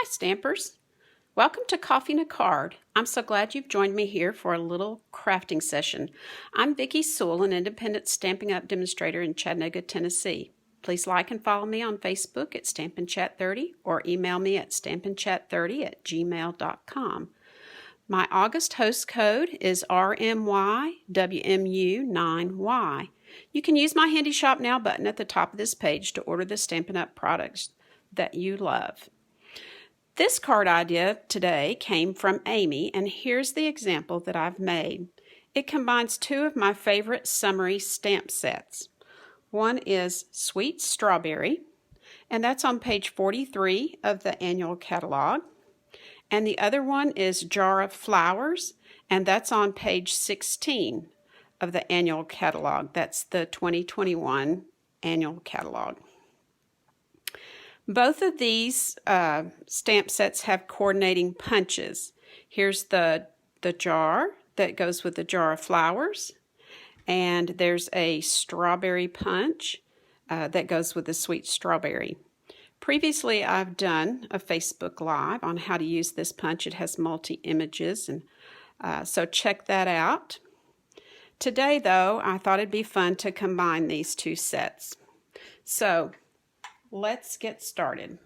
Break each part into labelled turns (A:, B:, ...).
A: Stampers. Welcome to Coffee and a Card. I'm so glad you've joined me here for a little crafting session. I'm Vicki Sewell, an independent Stampin' Up! Demonstrator in Chattanooga, Tennessee. Please like and follow me on Facebook at Stampin' Chat 30 or email me at stampinchat30@gmail.com. My August host code is RMYWMU9Y. You can use my Handy Shop Now button at the top of this page to order the Stampin' Up! Products that you love. This card idea today came from Amy, and here's the example that I've made. It combines two of my favorite summery stamp sets. One is Sweet Strawberry, and that's on page 43 of the annual catalog. And the other one is Jar of Flowers, and that's on page 16 of the annual catalog. That's the 2021 annual catalog. Both of these stamp sets have coordinating punches. Here's the jar that goes with the Jar of Flowers, and there's a strawberry punch that goes with the Sweet Strawberry. Previously, I've done a Facebook Live on how to use this punch. It has multi-images, and so check that out. Today, though, I thought it'd be fun to combine these two sets. So let's get started.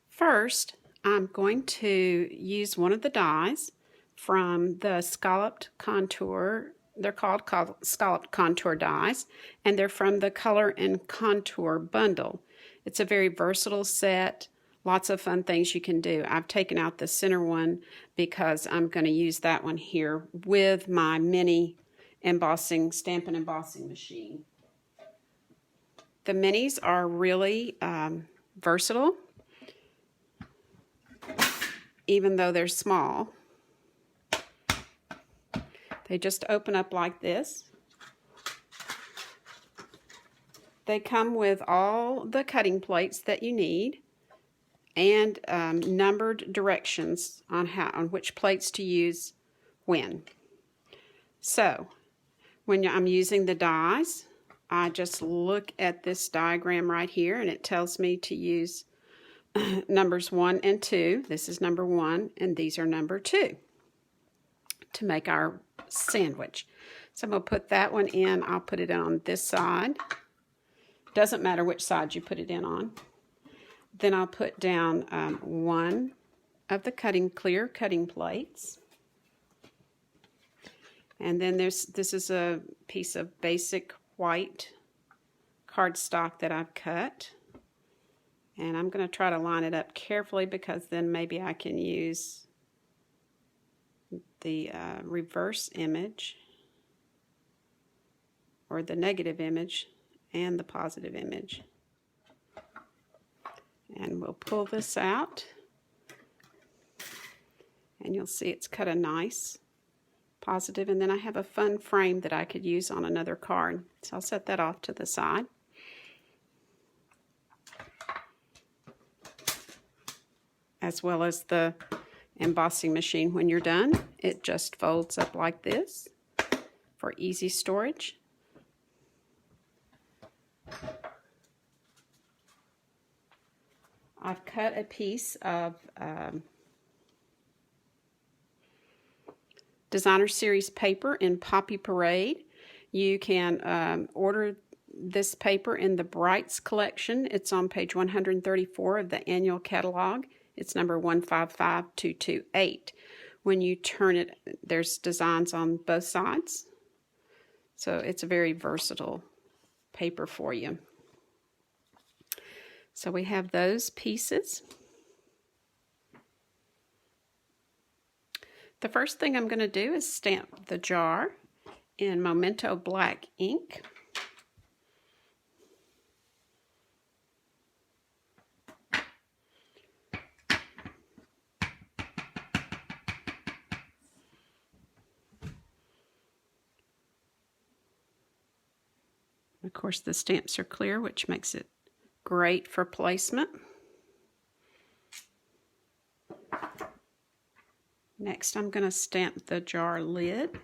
A: First, I'm going to use one of the dies from the Scalloped Contour. They're called Scalloped Contour dies, and they're from the Color and Contour bundle. It's a very versatile set, lots of fun things you can do. I've taken out the center one because I'm going to use that one here with my mini Stampin' Embossing machine. The minis are really versatile, even though they're small. They just open up like this. They come with all the cutting plates that you need and numbered directions on which plates to use when. So, when I'm using the dies, I just look at this diagram right here, and it tells me to use numbers 1 and 2. This is number 1, and these are number 2 to make our sandwich. So I'm going to put that one in. I'll put it on this side. Doesn't matter which side you put it in on. Then I'll put down one of the clear cutting plates. And then this is a piece of basic white cardstock that I've cut, and I'm going to try to line it up carefully because then maybe I can use the reverse image or the negative image and the positive image. And we'll pull this out, and you'll see it's cut a nice positive, and then I have a fun frame that I could use on another card. So I'll set that off to the side. As well as the embossing machine. When you're done, it just folds up like this for easy storage. I've cut a piece of Designer Series paper in Poppy Parade. You can order this paper in the Brights collection. It's on page 134 of the annual catalog. It's number 155228. When you turn it, there's designs on both sides. So it's a very versatile paper for you. So we have those pieces. The first thing I'm going to do is stamp the jar in Memento black ink. Of course, the stamps are clear, which makes it great for placement. Next, I'm going to stamp the jar lid.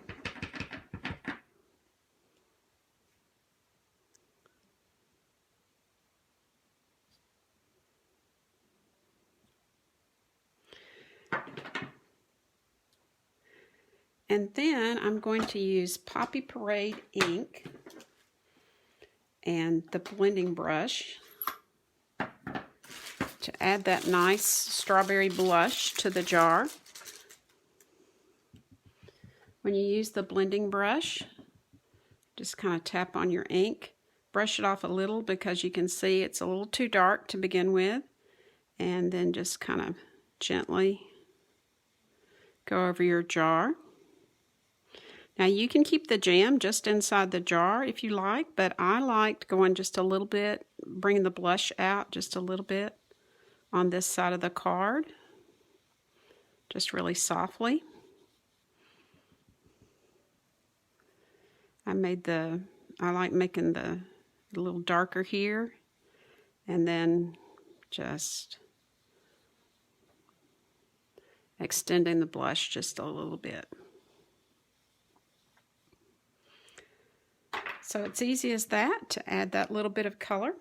A: And then I'm going to use Poppy Parade ink and the blending brush to add that nice strawberry blush to the jar. When you use the blending brush, just kind of tap on your ink. Brush it off a little because you can see it's a little too dark to begin with. And then just kind of gently go over your jar. Now you can keep the jam just inside the jar if you like, but I liked going just a little bit, bringing the blush out just a little bit on this side of the card, just really softly. I like making the a little darker here, and then just extending the blush just a little bit. So it's easy as that to add that little bit of color.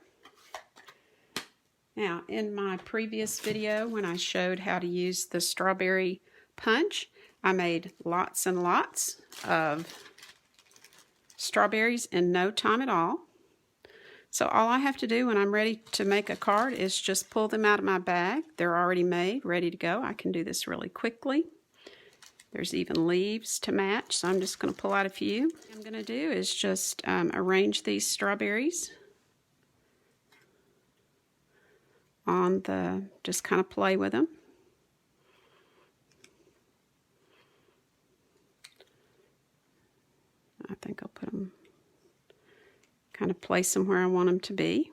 A: Now, in my previous video when I showed how to use the strawberry punch, I made lots and lots of strawberries in no time at all. So all I have to do when I'm ready to make a card is just pull them out of my bag. They're already made, ready to go. I can do this really quickly. There's even leaves to match, so I'm just going to pull out a few. What I'm going to do is just arrange these strawberries on the, just kind of play with them. I think I'll put them, kind of place them where I want them to be.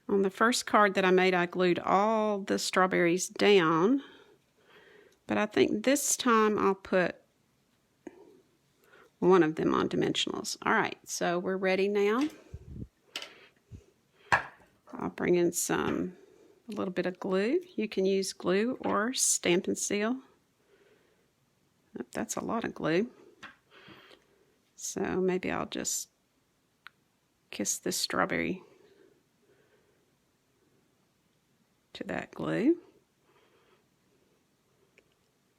A: On the first card that I made, I glued all the strawberries down, but I think this time I'll put one of them on dimensionals. All right, so we're ready now. I'll bring in a little bit of glue. You can use glue or Stampin' Seal. That's a lot of glue. So maybe I'll just kiss this strawberry to that glue.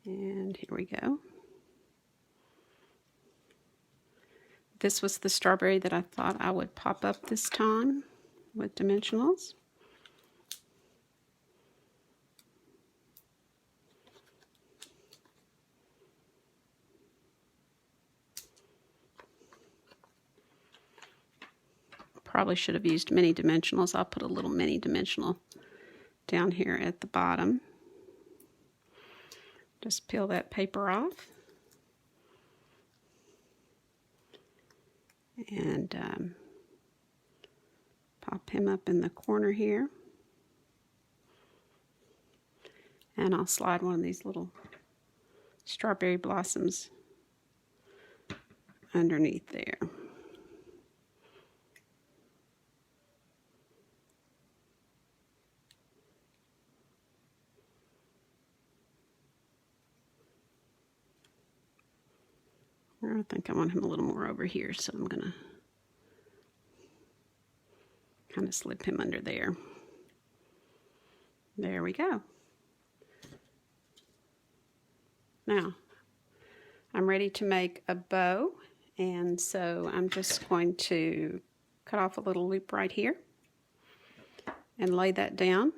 A: And here we go. This was the strawberry that I thought I would pop up this time with dimensionals. Probably should have used mini dimensionals. I'll put a little mini dimensional down here at the bottom. Just peel that paper off. And pop him up in the corner here. And I'll slide one of these little strawberry blossoms underneath there. I think I want him a little more over here, so I'm going to kind of slip him under there. There we go. Now, I'm ready to make a bow, and so I'm just going to cut off a little loop right here and lay that down.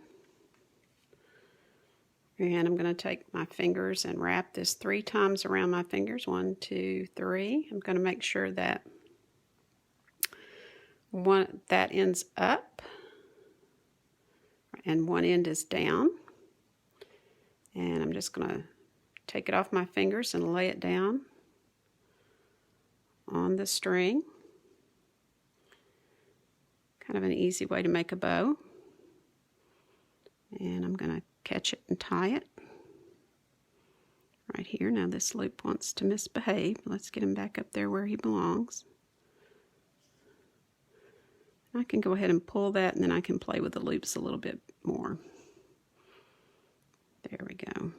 A: And I'm going to take my fingers and wrap this 3 times around my fingers. 1, 2, 3. I'm going to make sure that that ends up and one end is down. And I'm just going to take it off my fingers and lay it down on the string. Kind of an easy way to make a bow. And I'm going to catch it and tie it right here. Now this loop wants to misbehave. Let's get him back up there where he belongs. I can go ahead and pull that, and then I can play with the loops a little bit more. There we go.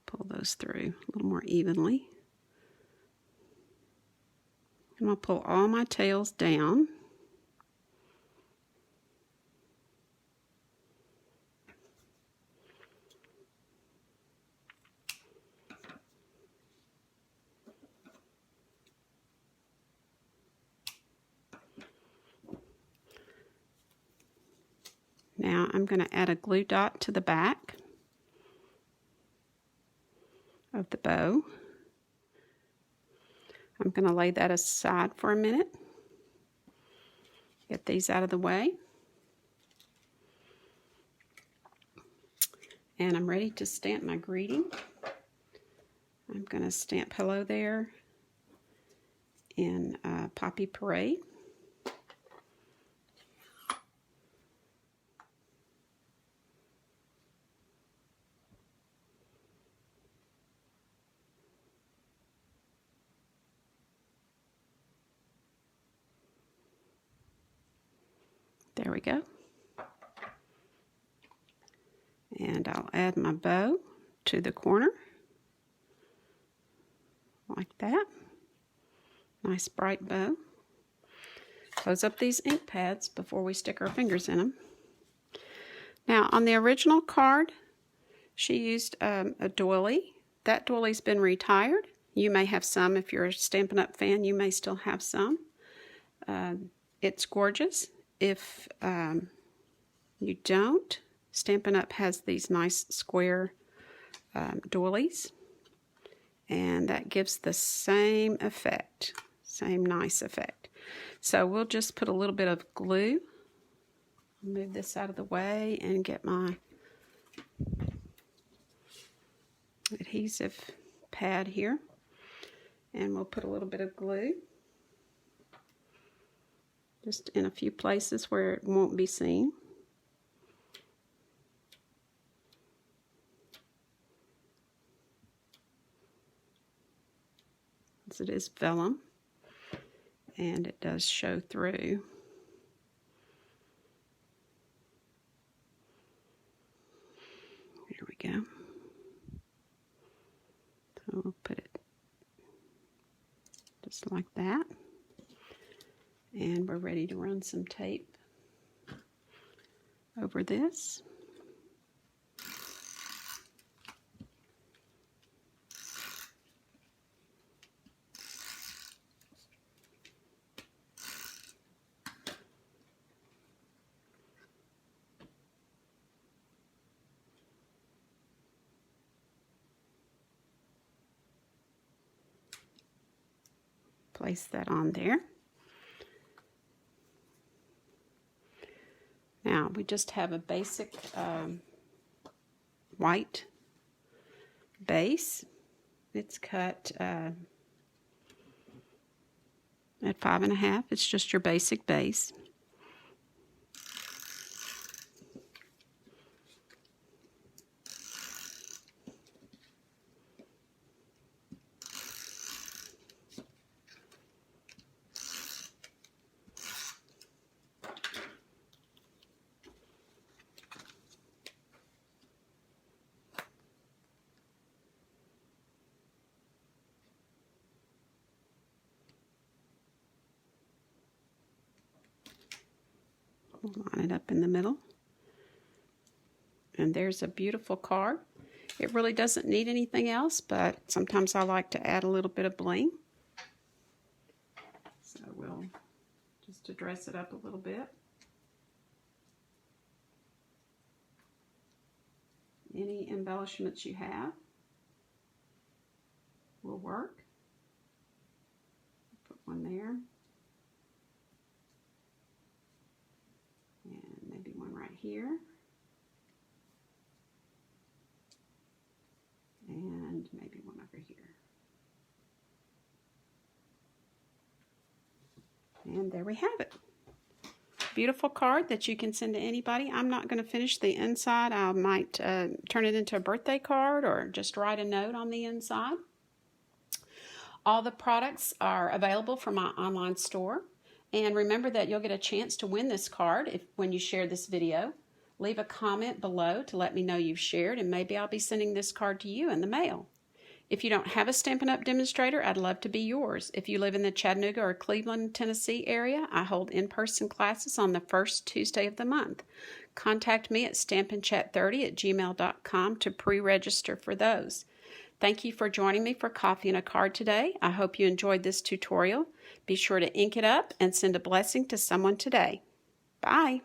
A: Pull those through a little more evenly. And I'll pull all my tails down. Now I'm going to add a glue dot to the back of the bow. I'm going to lay that aside for a minute. Get these out of the way. And I'm ready to stamp my greeting. I'm going to stamp hello there in Poppy Parade. There we go. And I'll add my bow to the corner, like that. Nice bright bow. Close up these ink pads before we stick our fingers in them. Now, on the original card, she used a doily. That doily's been retired. You may have some. If you're a Stampin' Up! Fan, you may still have some. It's gorgeous. If you don't, Stampin' Up! Has these nice square doilies, and that gives the same effect, same nice effect. So we'll just put a little bit of glue, move this out of the way, and get my adhesive pad here, and we'll put a little bit of glue just in a few places where it won't be seen. It is vellum, and it does show through. Here we go. So we'll put it just like that, and we're ready to run some tape over this. Place that on there. Now we just have a basic white base. It's cut at 5.5. It's just your basic base. We'll line it up in the middle. And there's a beautiful card. It really doesn't need anything else, but sometimes I like to add a little bit of bling. So we'll just to dress it up a little bit. Any embellishments you have will work. Put one there. And maybe one right here. And maybe one over here. And there we have it. Beautiful card that you can send to anybody. I'm not going to finish the inside. I might turn it into a birthday card or just write a note on the inside. All the products are available from my online store. And remember that you'll get a chance to win this card when you share this video. Leave a comment below to let me know you've shared, and maybe I'll be sending this card to you in the mail. If you don't have a Stampin' Up! Demonstrator, I'd love to be yours. If you live in the Chattanooga or Cleveland, Tennessee area, I hold in-person classes on the first Tuesday of the month. Contact me at stampinchat30@gmail.com to pre-register for those. Thank you for joining me for Coffee and a Card today. I hope you enjoyed this tutorial. Be sure to ink it up and send a blessing to someone today. Bye.